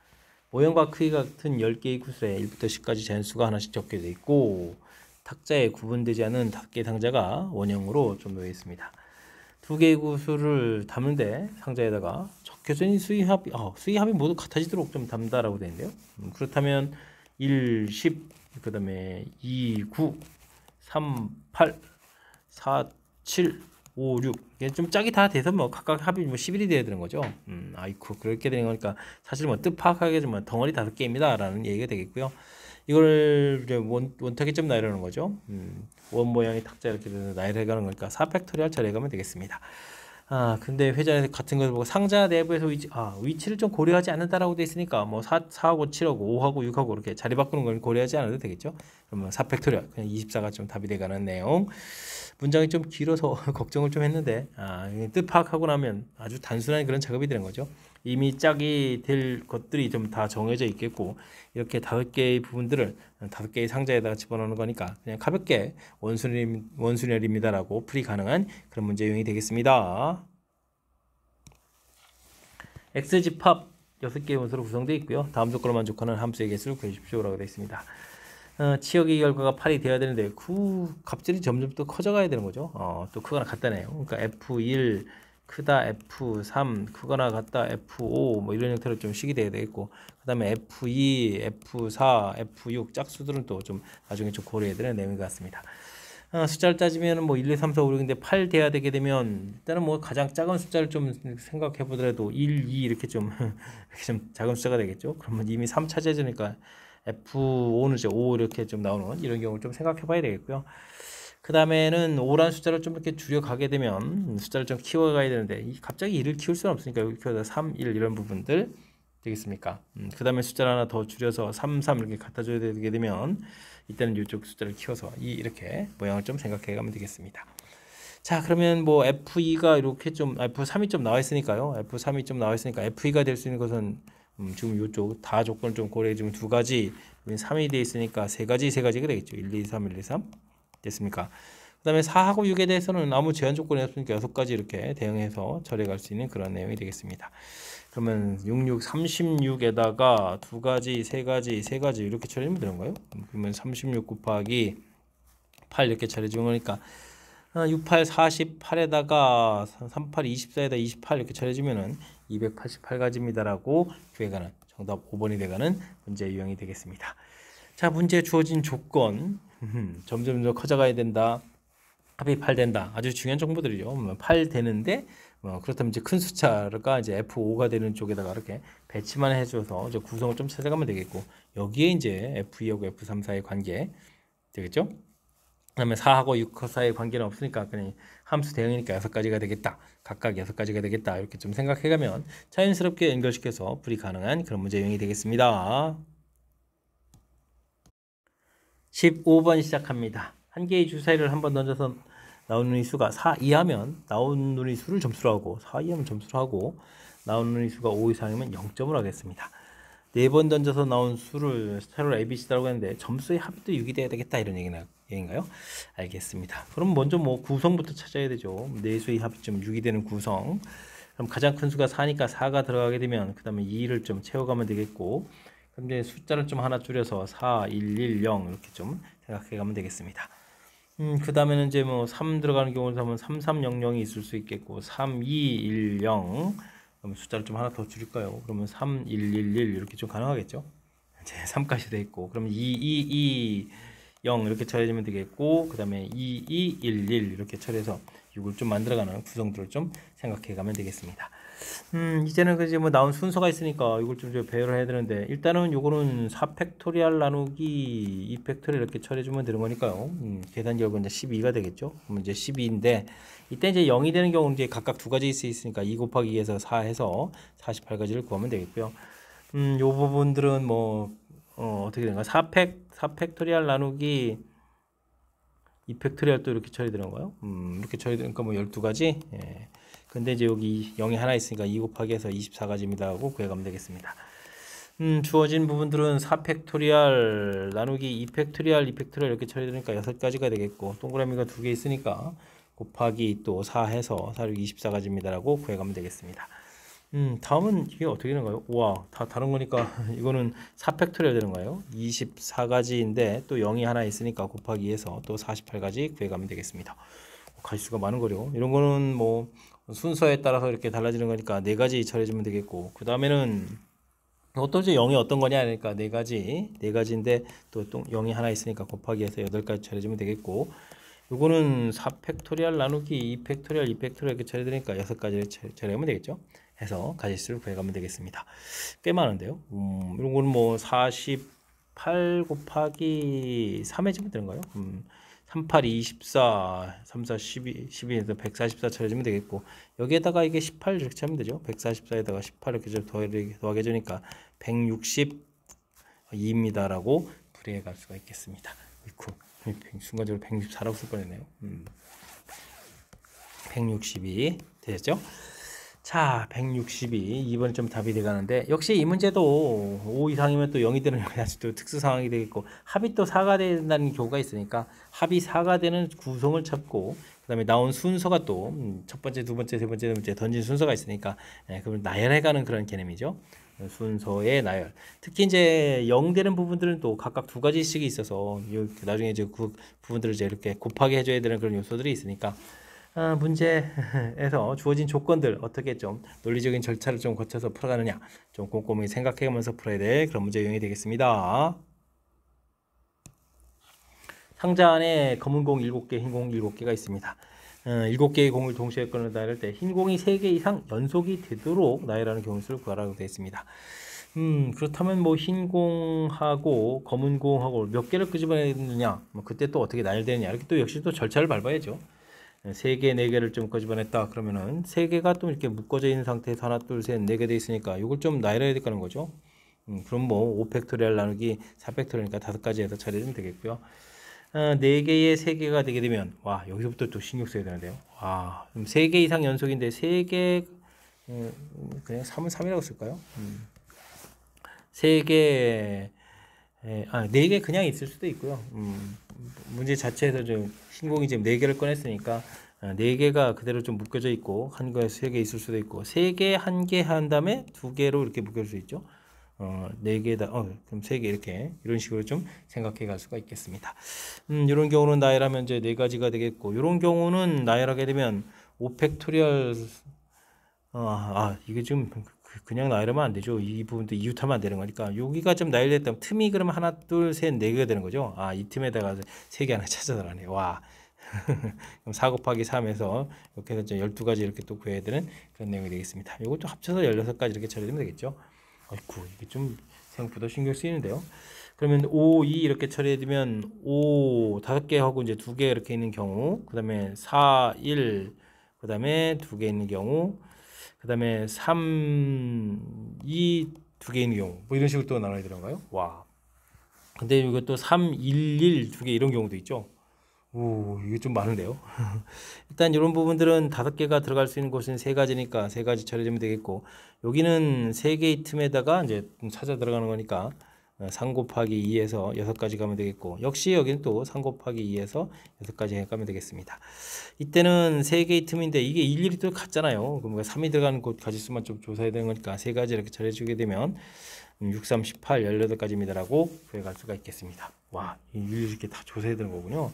모형과 크기가 같은 10개의 구슬에 1부터 10까지 자연수가 하나씩 적혀져 있고 탁자에 구분되지 않은 5개의 상자가 원형으로 좀 놓여 있습니다. 2개의 구슬을 담는데 상자에다가 적혀져 있는 수위합이 모두 같아지도록 좀 담다라고 되어 있는데요. 그렇다면 1, 10, 그 다음에 2, 9, 3, 8, 4, 7, 5, 6 이게 좀 짝이 다 돼서 뭐 각각 합이 뭐 11이 돼야 되는 거죠. 아이쿠 그렇게 되는 거니까 사실 뭐 뜻파악하게 좀 덩어리 5개입니다 라는 얘기가 되겠고요. 이걸 이제 원탁이 좀 나열하는 거죠. 원 모양의 탁자 이렇게 돼서 나열해가는 거니까 4팩토리얼 처리해가면 되겠습니다. 근데 회전에서 같은 것을 보고 상자 내부에서 위치를 좀 고려하지 않는다라고 돼 있으니까 뭐 4하고 7하고 5하고 6하고 이렇게 자리 바꾸는 걸 고려하지 않아도 되겠죠. 그러면 4팩토리얼 그냥 24가 좀 답이 돼가는 내용. 문장이 좀 길어서 걱정을 좀 했는데 뜻 파악하고 나면 아주 단순한 그런 작업이 되는 거죠. 이미 짝이 될 것들이 좀 다 정해져 있겠고 이렇게 5개의 부분들을 5개의 상자에다가 집어넣는 거니까 그냥 가볍게 원순열입니다라고 풀이 가능한 그런 문제 유형이 되겠습니다. X집합 6개의 원소로 구성되어 있고요. 다음 조건을 만족하는 함수의 개수를 구해주십시오라고 되어 있습니다. 치역의 결과가 8이 돼야 되는데 값들이 점점 또 커져가야 되는 거죠. 또 크거나 같다네요. 그러니까 F1 크다 F3 크거나 같다 F5 뭐 이런 형태로 좀 식이 돼야 되겠고 그 다음에 F2 F4 F6 짝수들은 또 좀 나중에 좀 고려해야 되는 내용인 것 같습니다. 숫자를 따지면 뭐 1, 2, 3, 4, 5, 6인데 8 돼야 되게 되면 일단은 뭐 가장 작은 숫자를 좀 생각해 보더라도 1, 2 이렇게 좀 이렇게 좀 작은 숫자가 되겠죠. 그러면 이미 3 차지해주니까 F5는 이제 5 이렇게 좀 나오는 이런 경우를 좀 생각해 봐야 되겠고요. 그 다음에는 5라는 숫자를 좀 이렇게 줄여가게 되면 숫자를 좀 키워가야 되는데 갑자기 1을 키울 수는 없으니까 여기 키워서 3, 1 이런 부분들 되겠습니까? 그 다음에 숫자를 하나 더 줄여서 3, 3 이렇게 갖다 줘야 되게 되면 이때는 이쪽 숫자를 키워서 2 이렇게 모양을 좀 생각해 가면 되겠습니다. 자 그러면 뭐 F2가 이렇게 좀 F3이 좀 나와 있으니까요. F3이 좀 나와 있으니까 F2가 될 수 있는 것은 지금 이쪽 다 조건을 좀 고려해 주면 2가지 3이 되어 있으니까 3가지가 되겠죠. 1, 2, 3, 1, 2, 3 됐습니까? 그 다음에 4하고 6에 대해서는 아무 제한 조건이 없으니까 6가지 이렇게 대응해서 처리해 갈 수 있는 그런 내용이 되겠습니다. 그러면 66, 36에다가 2가지, 3가지, 3가지 이렇게 처리하면 되는 거예요. 그러면 36 곱하기 8 이렇게 처리해 주는 거니까 68, 48에다가 38, 24에다 28 이렇게 처리해주면은 288가지입니다라고 구해가는 정답 5번이 돼가는 문제 유형이 되겠습니다. 자, 문제에 주어진 조건 점점 더 커져가야 된다. 합이 8 된다. 아주 중요한 정보들이죠. 8 되는데 그렇다면 이제 큰 숫자가 이제 F5가 되는 쪽에다가 이렇게 배치만 해줘서 이제 구성을 좀 찾아가면 되겠고 여기에 이제 F2하고 F3 사이의 관계 되겠죠? 그다음에 4하고 6 사이의 관계는 없으니까 그냥 함수 대응이니까 6가지가 되겠다. 각각 6가지가 되겠다. 이렇게 좀 생각해가면 자연스럽게 연결시켜서 풀이 가능한 그런 문제 유형이 되겠습니다. 15번 시작합니다. 한 개의 주사위를 한번 던져서 나오는 의수가 4 이하면 나오는 의수를 점수로 하고 4 이하면 점수로 하고 나오는 의수가 5 이상이면 0점을 하겠습니다. 4번 던져서 나온 수를 세로 ABC라고 했는데 점수의 합도 6이 돼야 되겠다 이런 얘기인가요? 알겠습니다. 그럼 먼저 뭐 구성부터 찾아야 되죠. 내수의 합이 좀 6이 되는 구성. 그럼 가장 큰 수가 4니까 4가 들어가게 되면 그 다음에 2를 좀 채워가면 되겠고 근데 숫자를 좀 하나 줄여서 4, 1, 1, 0 이렇게 좀 생각해 가면 되겠습니다. 그 다음에는 이제 뭐 3 들어가는 경우를 하면 3, 3, 0, 0이 있을 수 있겠고 3, 2, 1, 0 그럼 숫자를 좀 하나 더 줄일까요? 그러면 3, 1, 1, 1 이렇게 좀 가능하겠죠? 이제 3까지 돼 있고 그러면 2, 2, 2, 0 이렇게 처리하면 되겠고 그 다음에 2, 2, 1, 1 이렇게 처리해서 6을 좀 만들어가는 구성들을 좀 생각해 가면 되겠습니다. 이제는 이제 뭐 나온 순서가 있으니까 이걸 좀 배열을 해야 되는데 일단은 요거는 4팩토리얼 나누기 2팩토리얼 이렇게 처리해주면 되는 거니까요. 계산 결과는 이제 12가 되겠죠. 그러면 이제 12인데 이때 이제 0이 되는 경우는 이제 각각 2가지 있으니까 2 곱하기 2에서 4 해서 48가지를 구하면 되겠고요. 요 부분들은 뭐 어떻게 되는가 4팩토리얼 나누기 2팩토리얼 또 이렇게 처리되는 거예요. 이렇게 처리되니까 뭐 12가지. 예. 근데 이제 여기 0이 하나 있으니까 2 곱하기 해서 24가지입니다 하고 구해가면 되겠습니다. 주어진 부분들은 4팩토리얼 나누기 2팩토리얼 2팩토리얼 이렇게 처리되니까 6가지가 되겠고, 동그라미가 2개 있으니까 곱하기 또 4 해서 4, 6, 24가지입니다 라고 구해가면 되겠습니다. 다음은 이게 어떻게 되는 거예요? 와, 다 다른 거니까 이거는 4팩토리얼 되는 거예요. 24가지인데 또 0이 하나 있으니까 곱하기 해서 또 48가지 구해가면 되겠습니다. 가지수가 많은 거죠. 이런 거는 뭐 순서에 따라서 이렇게 달라지는 거니까 4가지 처리해주면 되겠고, 그 다음에는 어떤지 0이 어떤 거냐 하니까 4가지인데 또 0이 하나 있으니까 곱하기 해서 8가지 처리해주면 되겠고, 요거는 4팩토리얼 나누기 2팩토리얼 2팩토리얼 이렇게 처리되니까 6가지를 처리하면 되겠죠. 해서 가지수를 구해가면 되겠습니다. 꽤 많은데요. 이런 거는 뭐 48 곱하기 3 해주면 되는 거예요. 38, 24, 34, 12, 12에서 144 처리해주면 되겠고, 여기에다가 이게 18 이렇게 하면 되죠. 144에다가 18 이렇게 좀 더하게 해주니까 162입니다 라고 풀이해 갈 수가 있겠습니다. 순간적으로 164라고 쓸 뻔했네요. 162 되죠? 자, 162 2번이 좀 답이 돼가는데, 역시 이 문제도 5 이상이면 또 0이 되는 또 특수 상황이 되겠고, 합이 또 4가 된다는 경우가 있으니까 합이 4가 되는 구성을 찾고, 그 다음에 나온 순서가 또 첫 번째, 두 번째, 세 번째, 네 번째 던진 순서가 있으니까, 그걸 나열해가는 그런 개념이죠. 순서의 나열. 특히 이제 0 되는 부분들은 또 각각 2가지씩이 있어서 나중에 이제 그 부분들을 이제 이렇게 곱하게 해줘야 되는 그런 요소들이 있으니까, 문제에서 주어진 조건들 어떻게 좀 논리적인 절차를 좀 거쳐서 풀어가느냐, 좀 꼼꼼히 생각해가면서 풀어야 될 그런 문제 유형이 되겠습니다. 상자 안에 검은 공 7개, 흰 공 7개가 있습니다. 7개의 공을 동시에 꺼내 나열할 때 흰 공이 3개 이상 연속이 되도록 나열하는 경우수를 구하라고 되어 있습니다. 그렇다면 뭐 흰 공하고 검은 공하고 몇 개를 끄집어내느냐, 뭐 그때 또 어떻게 나열되느냐, 이렇게 또 역시 또 절차를 밟아야죠. 3개, 4개를 좀 끄집어냈다 그러면은 3개가 또 이렇게 묶어져 있는 상태에서 하나, 둘, 셋, 4개 돼 있으니까 이걸 좀 나열해야 되는 거죠. 그럼 뭐 5팩토리얼 나누기 4팩토리얼이니까 5가지 해서 처리해주면 되겠고요. 4개에 3개가 되게 되면, 와, 여기서부터 또 신경 써야 되는데요. 와, 그럼 3개 이상 연속인데 3개, 그냥 3은 3이라고 쓸까요? 3개, 4개 그냥 있을 수도 있고요. 문제 자체에서 좀 신공이 지금 4개를 꺼냈으니까 4개가 그대로 좀 묶여져 있고, 한 거에 3개 있을 수도 있고, 3개, 1개 한 다음에 2개로 이렇게 묶여질 수 있죠. 4개다, 그럼 3개 이렇게, 이런 식으로 좀 생각해 갈 수가 있겠습니다. 이런 경우는 나열하면 이제 4가지가 되겠고, 이런 경우는 나열하게 되면 5팩토리얼, 이게 좀 그냥 나열하면 안 되죠. 이 부분도 이웃하면 안 되는 거니까, 여기가 좀 나열됐다면 틈이 그러면 하나, 둘, 셋, 4개가 되는 거죠. 이 틈에다가 3개 하나 찾아달라네. 와. 그럼 4 곱하기 3에서 이렇게 해서 12가지 이렇게 또 구해야 되는 그런 내용이 되겠습니다. 이것도 합쳐서 16가지 이렇게 처리되면 되겠죠. 아이고, 이게 좀 생각보다 신경 쓰이는데요. 그러면 5, 2 이렇게 처리해두면 5 5개 하고 이제 2개 이렇게 있는 경우, 그 다음에 4, 1, 그 다음에 2개 있는 경우, 그 다음에 3, 2, 2개 있는 경우, 뭐 이런 식으로 또 나눠야 되는가요? 와. 근데 이것도 3, 1, 1, 2개 이런 경우도 있죠. 오, 이게 좀 많은데요. 일단 이런 부분들은 5개가 들어갈 수 있는 곳은 3가지니까 3가지 처리되면 되겠고, 여기는 3개의 틈에다가 이제 찾아 들어가는 거니까 3 곱하기 2에서 6가지 가면 되겠고, 역시 여기는 또 3 곱하기 2에서 6가지 가면 되겠습니다. 이때는 3개의 틈인데 이게 일일이 또 같잖아요. 그럼 3이 들어가는 곳 가지수만 좀 조사해야 되는 거니까 3가지 이렇게 처리해주게 되면 6, 3, 18, 18가지입니다라고 구해갈 수가 있겠습니다. 와, 일일이 이렇게 다 조사해야 되는 거군요.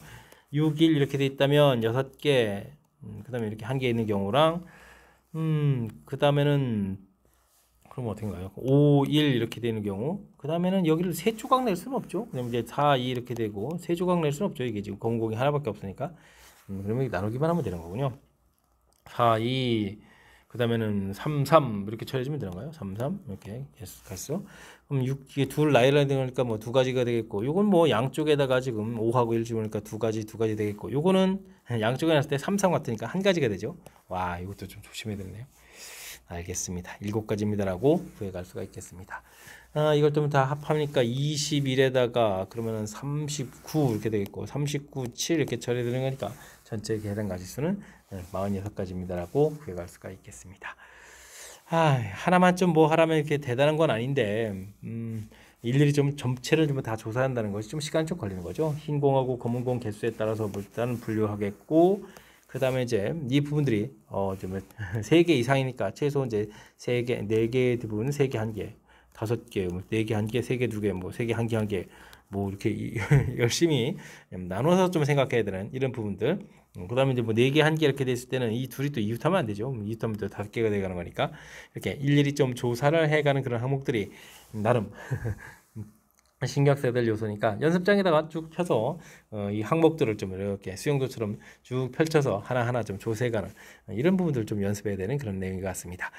6, 1 이렇게 돼 있다면 6개, 그 다음에 이렇게 1개 있는 경우랑, 그 다음에는, 그럼 어떻게인가요? 5, 1 이렇게 되는 경우, 그 다음에는 여기를 3조각 낼 수는 없죠. 그럼 이제 4, 2 이렇게 되고, 3조각 낼 수는 없죠. 이게 지금 검은공이 하나밖에 없으니까. 그러면 나누기만 하면 되는 거군요. 4, 2, 그 다음에는 3, 3 이렇게 처리해주면 되는가요? 3, 3 이렇게 갔어. 그럼 6, 이게 둘 나열해야 되니까 뭐 2가지가 되겠고, 요건 뭐 양쪽에다가 지금 5하고 1 집으니까 2가지 되겠고, 요거는 양쪽에 놨을 때 3, 3 같으니까 1가지가 되죠. 와, 이것도 좀 조심해야 되네요. 알겠습니다. 7가지입니다라고 구해갈 수가 있겠습니다. 이걸 좀 다 합하니까 21에다가 그러면은 39 이렇게 되겠고 39, 7 이렇게 처리되는 거니까 전체 계산 가지수는 46가지입니다라고 구해갈 수가 있겠습니다. 하나만 좀 뭐 하라면 이렇게 대단한 건 아닌데 일일이 좀 전체를 좀 다 조사한다는 것이 좀 시간이 좀 걸리는 거죠. 흰 공하고 검은 공 개수에 따라서 일단 분류하겠고 그 다음에 이제 이 부분들이 좀 3개 이상이니까 최소 이제 3개, 4개 부분 3개, 1개, 5개, 뭐 4개, 1개, 3개, 2개, 뭐 3개, 1개, 1개 뭐 이렇게 열심히 나눠서 좀 생각해야 되는 이런 부분들. 그 다음에 이제 뭐 4개, 1개 이렇게 됐을 때는 이 둘이 또 이웃하면 안 되죠. 이웃하면 또 5개가 돼가는 거니까 이렇게 일일이 좀 조사를 해가는 그런 항목들이 나름 신경 써야 될 요소니까 연습장에다가 쭉 펴서 이 항목들을 좀 이렇게 수영도처럼 쭉 펼쳐서 하나하나 좀 조사해가는 이런 부분들을 좀 연습해야 되는 그런 내용인 것 같습니다.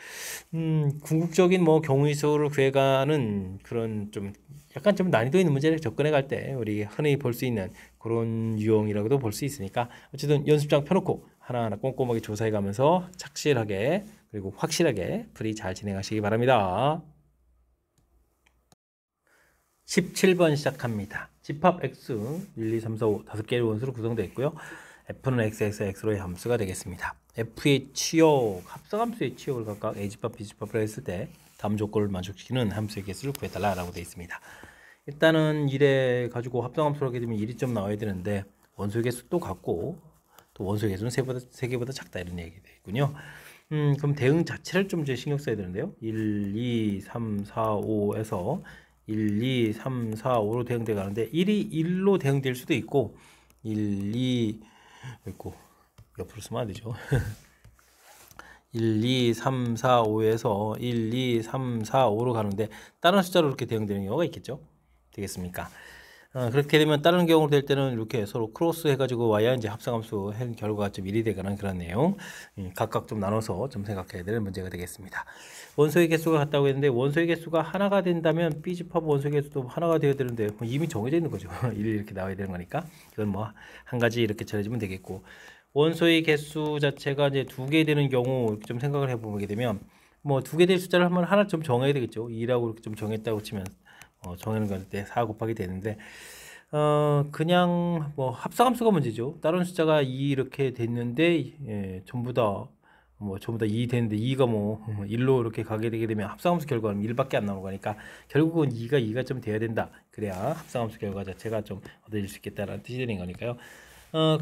궁극적인 뭐 경우의 수를 구해가는 그런 좀 약간 좀 난이도 있는 문제를 접근해 갈 때 우리 흔히 볼 수 있는 그런 유형이라고도 볼 수 있으니까 어쨌든 연습장 펴놓고 하나하나 꼼꼼하게 조사해 가면서 착실하게 그리고 확실하게 풀이 잘 진행하시기 바랍니다. 17번 시작합니다. 집합 x 1, 2, 3, 4, 5 5개의 원수로 구성되어 있고요. f는 x에서 x로의 함수가 되겠습니다. f의 치역, 합성함수의 치역을 각각 a집합, b집합을 했을 때 다음 조건을 만족시키는 함수의 개수를 구해달라고 되어 있습니다. 일단은 1에 가지고 합성함수를 하게 되면 1이 좀 나와야 되는데 원소의 개수도 같고 또 원소의 개수는 3개보다 작다 이런 얘기가 되겠군요. 그럼 대응 자체를 좀 이제 신경 써야 되는데요. 1, 2, 3, 4, 5에서 1, 2, 3, 4, 5로 대응돼 가는데 1이 1로 대응될 수도 있고 1, 2 있고 옆으로 쓰면 안 되죠. 1, 2, 3, 4, 5에서 1, 2, 3, 4, 5로 가는데 다른 숫자로 이렇게 대응되는 경우가 있겠죠. 되겠습니까? 그렇게 되면 다른 경우로 될 때는 이렇게 서로 크로스 해가지고 와야 이제 합성함수 한 결과가 좀 1이 되거나 그런 내용 각각 좀 나눠서 좀 생각해야 되는 문제가 되겠습니다. 원소의 개수가 같다고 했는데 원소의 개수가 하나가 된다면 B집합 원소의 개수도 하나가 되어야 되는데 뭐 이미 정해져 있는 거죠. 1이 이렇게 나와야 되는 거니까 이건 뭐 한 가지 이렇게 처리해주면 되겠고 원소의 개수 자체가 이제 2개 되는 경우 이렇게 좀 생각을 해보게 되면 뭐 2개 될 숫자를 한번 하나 좀 정해야 되겠죠. 2라고 이렇게 좀 정했다고 치면 정하는 건데 4 곱하기 되는데 그냥 뭐 합성함수가 문제죠. 다른 숫자가 2 이렇게 됐는데 전부 다 2 됐는데 2가 뭐 1로 이렇게 가게 되게 되면 합성함수 결과는 1밖에 안 나오는 거니까 결국은 2가 좀 돼야 된다. 그래야 합성함수 결과 자체가 좀 얻어질 수 있겠다라는 뜻이 되는 거니까요.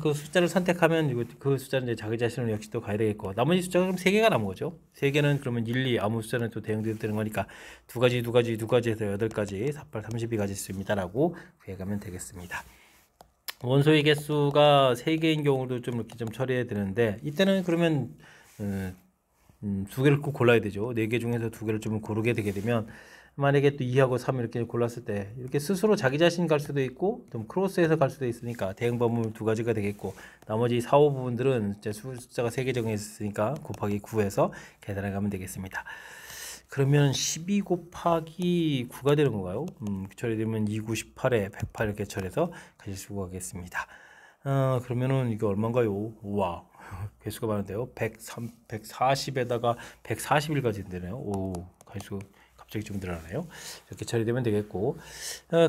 그 숫자를 선택하면 그 숫자는 이제 자기 자신을 역시 또 가야 되겠고 나머지 숫자가 그럼 3개가 남은 거죠. 3개는 그러면 1, 2 아무 숫자는 또 대응되는 거니까 2가지 해서 8가지 4, 8, 32가지 수입니다라고 구해가면 되겠습니다. 원소의 개수가 3개인 경우도 좀 이렇게 좀 처리해야 되는데 이때는 그러면 2개를 꼭 골라야 되죠. 4개 중에서 2개를 좀 고르게 되게 되면 만약에 또 2하고 3 이렇게 골랐을 때 이렇게 스스로 자기 자신 갈 수도 있고 좀 크로스해서 갈 수도 있으니까 대응 범위 2가지가 되겠고 나머지 4, 5 부분들은 이제 숫자가 3개 정해있으니까 곱하기 9해서 계산해 가면 되겠습니다. 그러면 12 곱하기 9가 되는 건가요? 처리되면 2, 9, 18에 108 이렇게 처리해서 가질 수가 있겠습니다. 그러면은 이게 얼마인가요? 우와. 개수가 많은데요. 103, 140에다가 141까지 되네요. 오, 개수 갑자기 좀 늘어나네요. 이렇게 처리되면 되겠고,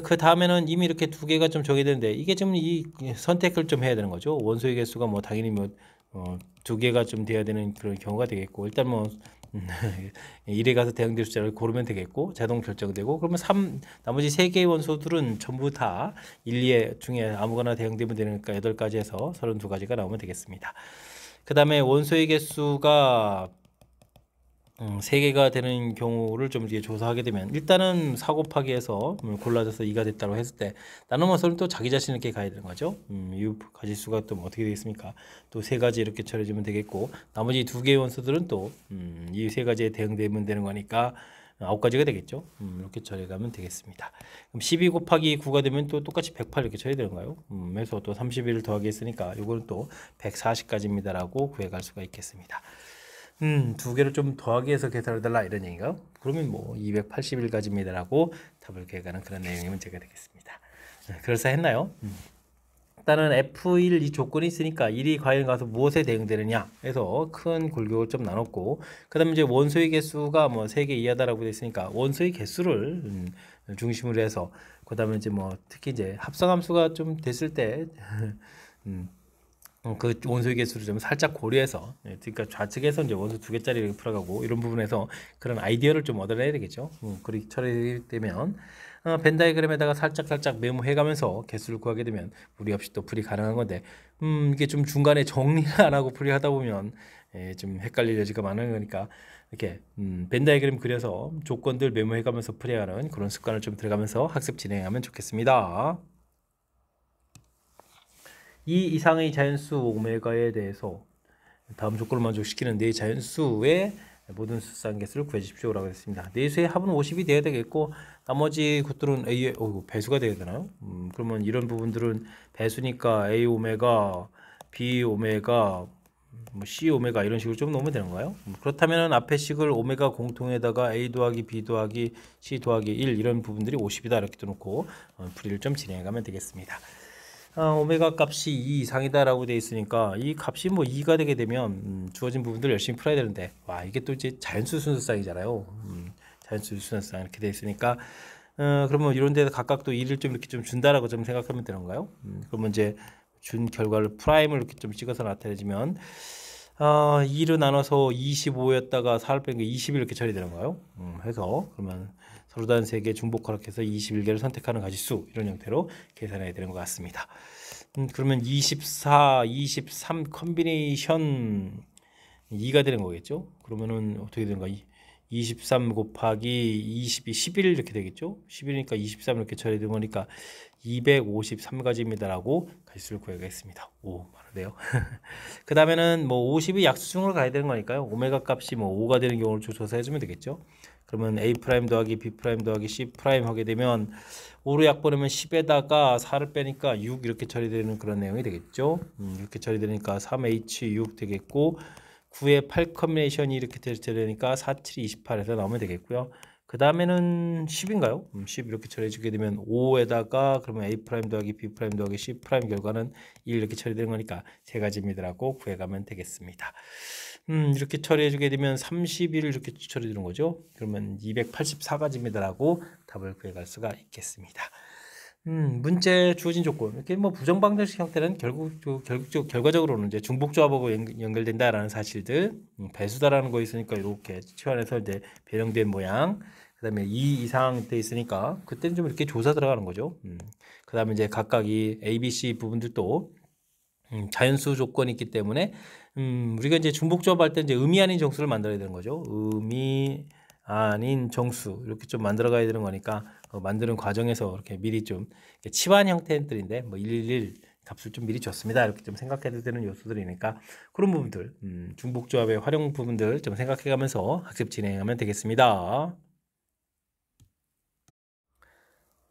그 다음에는 이미 이렇게 2개가 좀 정해되는데 이게 좀 이 선택을 좀 해야 되는 거죠. 원소의 개수가 뭐 당연히 뭐 2개가 좀 돼야 되는 그런 경우가 되겠고, 일단 뭐 1에 가서 대응될 숫자를 고르면 되겠고 자동 결정되고 그러면 나머지 3개의 원소들은 전부 다 1, 2에 중에 아무거나 대응되면 되니까 8가지 해서 32가지가 나오면 되겠습니다. 그 다음에 원소의 개수가 3개가 되는 경우를 좀 이제 조사하게 되면 일단은 4 곱하기 해서 골라져서 2가 됐다고 했을 때 나눠서는 또 자기 자신에게 가야 되는 거죠. 이 가지수가 또 어떻게 되겠습니까? 또 3가지 이렇게 처리해주면 되겠고 나머지 2개의 원소들은 또 이 3가지에 대응되면 되는 거니까 9가지가 되겠죠. 이렇게 처리하면 되겠습니다. 그럼 12 곱하기 9가 되면 또 똑같이 108 이렇게 처리되는가요? 그래서 또 31을 더하기 했으니까 이거는 또 140까지입니다라고 구해갈 수가 있겠습니다. 2개를 좀 더하기 해서 계산해달라 이런 얘기인가요? 그러면 뭐 281가지입니다라고 답을 구해가는 그런 내용의 문제가 되겠습니다. 그럴싸했나요? 일단은 F1 이 조건이 있으니까 1이 과연 가서 무엇에 대응되느냐 해서 큰 골격을 좀 나눴고, 그 다음에 이제 원소의 개수가 뭐 3개 이하다라고 되어 있으니까 원소의 개수를 중심으로 해서, 그 다음에 이제 뭐 특히 이제 합성함수가 좀 됐을 때 그 원소의 개수를 좀 살짝 고려해서, 그러니까 좌측에서 이제 원소 2개짜리를 풀어가고 이런 부분에서 그런 아이디어를 좀 얻어내야 되겠죠. 그렇게 처리되면 벤 다이그램에다가 살짝 메모해가면서 개수를 구하게 되면 무리 없이 또 풀이 가능한 건데, 이게 좀 중간에 정리를 안 하고 풀이하다 보면 좀 헷갈릴 여지가 많은 거니까, 이렇게 벤 다이그램 그려서 조건들 메모해가면서 풀이하는 그런 습관을 좀 들어가면서 학습 진행하면 좋겠습니다. 이 이상의 자연수 오메가에 대해서 다음 조건을 만족시키는 네 자연수의 모든 수쌍 개수를 구해주십시오라고 했습니다. 네 수의 합은 50이 돼야 되겠고, 나머지 것들은 A의 배수가 돼야 되나요? 그러면 이런 부분들은 배수니까 A 오메가, B 오메가, 뭐 C 오메가 이런 식으로 좀 넣으면 되는 거예요? 그렇다면 앞에 식을 오메가 공통에다가 A 더하기 B 더하기 C 더하기 1 이런 부분들이 50이다 이렇게 놓고 풀이를 좀 진행해 가면 되겠습니다. 오메가 값이 2 이상이다 라고 되어 있으니까 이 값이 뭐 2가 되게 되면 주어진 부분들을 열심히 풀어야 되는데, 와 이게 또 이제 자연수 순서쌍이잖아요. 자연수 순서쌍 이렇게 되어 있으니까 그러면 이런 데서 각각 또 2를 좀 이렇게 좀 준다라고 좀 생각하면 되는 건가요? 그러면 이제 준 결과를 프라임을 이렇게 좀 찍어서 나타내주면 2로 나눠서 25였다가 4를 뺀 게 20 이렇게 처리되는 거예요. 해서 그러면 서로 다른 3개 중복허락해서 21개를 선택하는 가지수, 이런 형태로 계산해야 되는 것 같습니다. 그러면 24, 23 컨비네이션 2가 되는 거겠죠. 그러면은 어떻게 되는가? 23 곱하기 22, 11 이렇게 되겠죠. 11이니까 23 이렇게 처리되는 거니까 253가지입니다 라고 가지수를 구해야겠습니다. 오, 많은데요. 그 다음에는 뭐 50이 약수중으로 가야 되는 거니까요. 오메가 값이 뭐 5가 되는 경우를 조사해주면 되겠죠. 그러면 A 프라임 더하기 B 프라임 더하기 C 프라임 하게 되면 5로 약분하면 10에다가 4를 빼니까 6 이렇게 처리되는 그런 내용이 되겠죠. 이렇게 처리되니까 3H6 되겠고, 9에 8 컨비네이션이 이렇게 처리되니까 4, 7, 28에서 나오면 되겠고요. 그 다음에는 10인가요? 10 이렇게 처리해주게 되면 5에다가 그러면 A 프라임 더하기 B 프라임 더하기 C 프라임 결과는 1 이렇게 처리되는 거니까 3가지입니다라고 구해가면 되겠습니다. 이렇게 처리해주게 되면 31을 이렇게 처리되는 거죠. 그러면 284가지입니다라고 답을 구해갈 수가 있겠습니다. 문제 주어진 조건, 이렇게 뭐 부정방정식 형태는 결과적으로는 이제 중복조합하고 연결된다라는 사실들, 배수다라는 거 있으니까 이렇게 치환해서 이제 변형된 모양, 그 다음에 2 이상 돼 있으니까 그때는 좀 이렇게 조사 들어가는 거죠. 그 다음에 이제 각각 이 A, B, C 부분들도 자연수 조건이 있기 때문에 우리가 이제 중복조합할 때 이제 의미 아닌 정수를 만들어야 되는 거죠. 의미 아닌 정수 이렇게 좀 만들어 가야 되는 거니까 만드는 과정에서 이렇게 미리 좀 치환 형태들인데 뭐 111 값을 좀 미리 줬습니다 이렇게 좀 생각해도 되는 요소들이니까 그런 부분들 중복조합의 활용 부분들 좀 생각해 가면서 학습 진행하면 되겠습니다.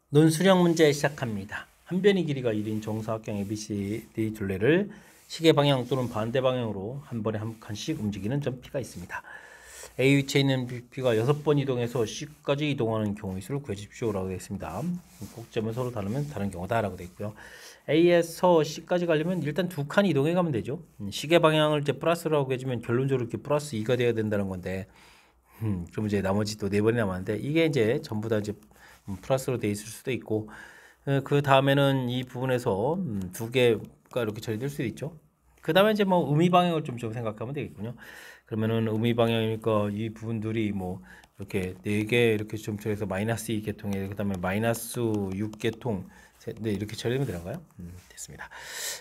논수령 문제 시작합니다. 한 변의 길이가 1인 정사각형 ABCD 둘레를 시계 방향 또는 반대 방향으로 한 번에 한 칸씩 움직이는 점 P가 있습니다. A 위치에 있는 B가 6번 이동해서 C까지 이동하는 경우의 수를 구해주십시오 라고 되어 있습니다. 꼭점을 서로 다르면 다른 경우다 라고 되어 있고요. A에서 C까지 가려면 일단 2칸 이동해 가면 되죠. 시계 방향을 이제 플러스라고 해주면 결론적으로 이렇게 플러스 2가 돼야 된다는 건데, 그럼 이제 나머지 또 4번이 남았는데 이게 이제 전부 다 이제 플러스로 되어 있을 수도 있고, 그 다음에는 이 부분에서 2개가 이렇게 처리될 수도 있죠. 그 다음에 이제 뭐 의미 방향을 좀 생각하면 되겠군요. 그러면은 의미 방향이니까 이 부분들이 뭐 이렇게 4개 이렇게 좀 처리해서 마이너스 2계통에 그 다음에 마이너스 6계통 네, 이렇게 처리하면 되는가요? 됐습니다.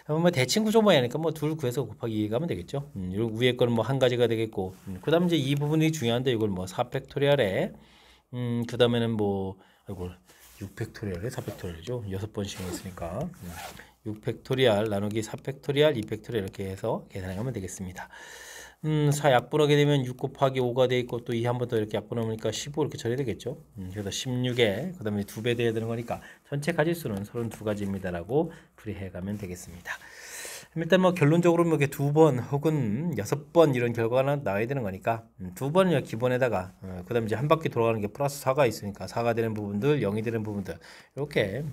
뭐 대칭 구조 모양이니까 뭐 둘 구해서 곱하기 2 가면 되겠죠. 요 위에 거는 뭐 한 가지가 되겠고, 그 다음 이제 이 부분이 중요한데 이걸 뭐 4팩토리얼에 그 다음에는 뭐 아이고 6팩토리얼에 4팩토리얼이죠. 6번씩 했으니까 6팩토리얼 나누기 4팩토리얼 2팩토리얼 이렇게 해서 계산하면 되겠습니다. 4 약분하게 되면 6 곱하기 5가 돼 있고 또 2 한 번 더 이렇게 약분하니까 15 이렇게 처리되겠죠. 그래서 16에 그 다음에 2배 돼야 되는 거니까 전체 가지수는 32가지입니다 라고 풀이해 가면 되겠습니다. 일단 뭐 결론적으로 뭐 이렇게 2번 혹은 6번 이런 결과가 나와야 되는 거니까 2번은 기본에다가 그 다음에 이제 한 바퀴 돌아가는 게 플러스 4가 있으니까 4가 되는 부분들 0이 되는 부분들 이렇게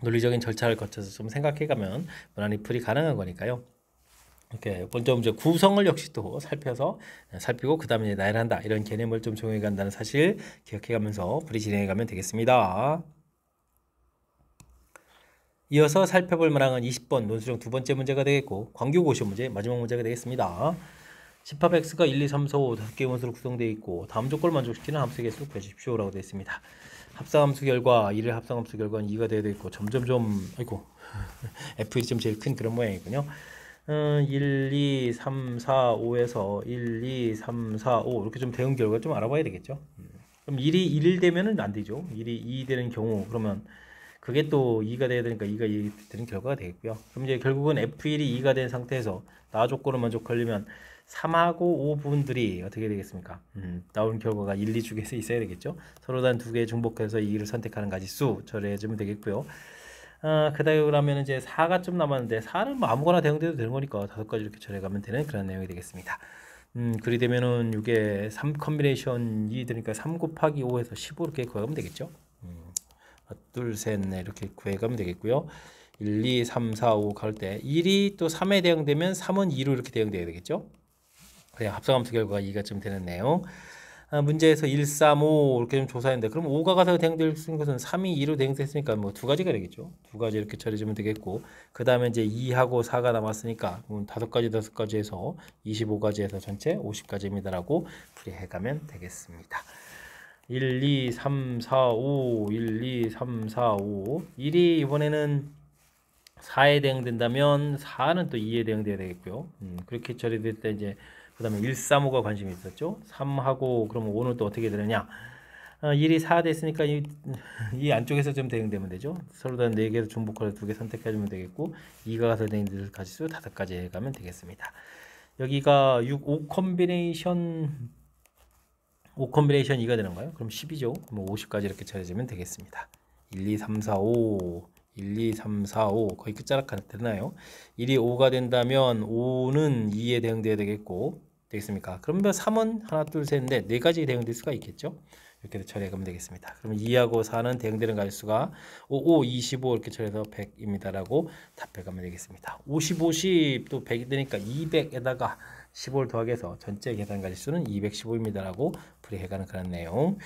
논리적인 절차를 거쳐서 좀 생각해가면 무난히 풀이 가능한 거니까요. 이렇게 먼저 문제 구성을 역시 또 살피고 그 다음에 나열한다 이런 개념을 좀 적용해 간다는 사실 기억해가면서 풀이 진행해 가면 되겠습니다. 이어서 살펴볼 문항은 20번 논술형 두 번째 문제가 되겠고 광교 고시 문제 마지막 문제가 되겠습니다. 집합x가 1, 2, 3, 4, 5 5개의 원소로 구성되어 있고 다음 조건을 만족시키는 함수의 개수를 구해주십시오 라고 되어 있습니다. 합성함수 결과 1의 합성함수 결과는 2가 되어 있고 점점점 아이고 f1이 좀 제일 큰 그런 모양이군요. 1, 2, 3, 4, 5에서 1, 2, 3, 4, 5 이렇게 좀 대응 결과 좀 알아봐야 되겠죠. 그럼 1이 1 되면은 안 되죠. 1이 2 되는 경우 그러면 그게 또 2가 돼야 되니까 2가 2 되는 결과가 되겠고요. 그럼 이제 결국은 F1이 2가 된 상태에서 나 조건을 만족하려면 3하고 5 부분들이 어떻게 되겠습니까? 나온 결과가 1, 2 중에서 있어야 되겠죠. 서로 다른 두 개의 중복해서 2를 선택하는 가지수 처리해주면 되겠고요. 그 다음에 그러면 이제 4가 좀 남았는데 4는 뭐 아무거나 대응돼도 되는 거니까 5가지 이렇게 처리해가면 되는 그런 내용이 되겠습니다. 그리 되면은 이게 3 컨비네이션이 되니까 3 곱하기 5에서 15 이렇게 구하면 되겠죠. 둘, 셋, 넷 이렇게 구해가면 되겠고요. 1, 2, 3, 4, 5 갈 때 1이 또 3에 대응되면 3은 2로 이렇게 대응돼야 되겠죠. 그냥 합성함수 결과가 2가 좀 되는 내용. 문제에서 1, 3, 5 이렇게 좀 조사했는데 그럼 5가 가서 대응될 수 있는 것은 3이 2로 대응됐으니까 뭐 두 가지가 되겠죠. 두 가지 이렇게 처리해주면 되겠고 그 다음에 이제 2하고 4가 남았으니까 5가지 해서 25가지 해서 전체 50가지입니다라고 풀이해가면 되겠습니다. 1, 2, 3, 4, 5 1, 2, 3, 4, 5 1이 이번에는 4에 대응된다면 4는 또 2에 대응돼야 되겠고요. 그렇게 처리될 때 이제 그 다음에 1, 3, 5가 관심이 있었죠. 3하고 그러면 5는 또 어떻게 되느냐. 1이 4 됐으니까 이 안쪽에서 좀 대응되면 되죠. 서로 다른 4개에서 중복해서 2개 선택해주면 되겠고 2가 가서 대응될 가지수 5가지 해가면 되겠습니다. 여기가 6, 5 컨비네이션 2가 되는 거예요. 그럼 10이죠. 그럼 50까지 이렇게 처리해주면 되겠습니다. 1, 2, 3, 4, 5 1, 2, 3, 4, 5 거의 끝자락 되나요? 1이 5가 된다면 5는 2에 대응돼야 되겠습니까? 그러면 3은 하나, 둘, 셋, 넷 4가지 대응될 수가 있겠죠? 이렇게 처리하면 되겠습니다. 그럼 2하고 4는 대응되는 가지수가 5, 25 이렇게 처리해서 100입니다라고 답해가면 되겠습니다. 50, 50 또 100이 되니까 200에다가 15를 더하기해서 전체 계산 가지수는 215입니다라고 풀이해가는 그런 내용.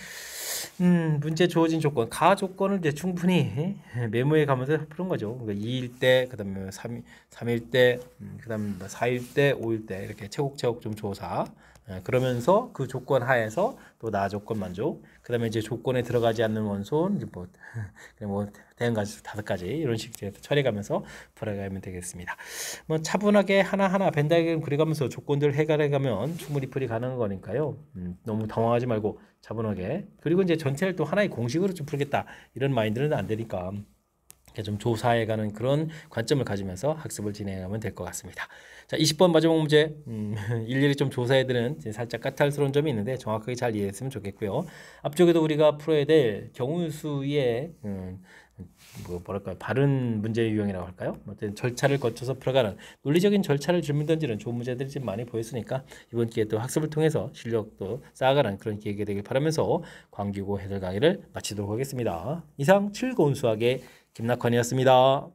문제 주어진 조건, 가 조건을 이제 충분히 메모해 가면서 푸는 거죠. 그러니까 2일 때, 그 다음에 3일 때, 그 다음에 4일 때, 5일 때 이렇게 차곡차곡 좀 조사. 그러면서 그 조건 하에서 또 나 조건 만족. 그 다음에 이제 조건에 들어가지 않는 원소, 이제 뭐 대응 가지수 5가지 이런 식으로 처리해가면서 풀어가면 되겠습니다. 뭐 차분하게 하나하나 벤 다이어그램 그려가면서 조건들 해결해가면 충분히 풀이 가능한 거니까요. 너무 당황하지 말고 차분하게. 그리고 이제 전체를 또 하나의 공식으로 좀 풀겠다 이런 마인드는 안 되니까 좀 조사해가는 그런 관점을 가지면서 학습을 진행하면 될 것 같습니다. 자, 20번 마지막 문제 일일이 좀 조사해드는 살짝 까탈스러운 점이 있는데 정확하게 잘 이해했으면 좋겠고요. 앞쪽에도 우리가 풀어야 될 경우수의 바른 문제 유형이라고 할까요? 어떤 절차를 거쳐서 풀어가는 논리적인 절차를 주민 던지는 좋은 문제들이 좀 많이 보였으니까 이번 기회에 또 학습을 통해서 실력도 쌓아가는 그런 기회가 되길 바라면서 광규고 해설 강의를 마치도록 하겠습니다. 이상 즐거운 수학의 김낙환이었습니다.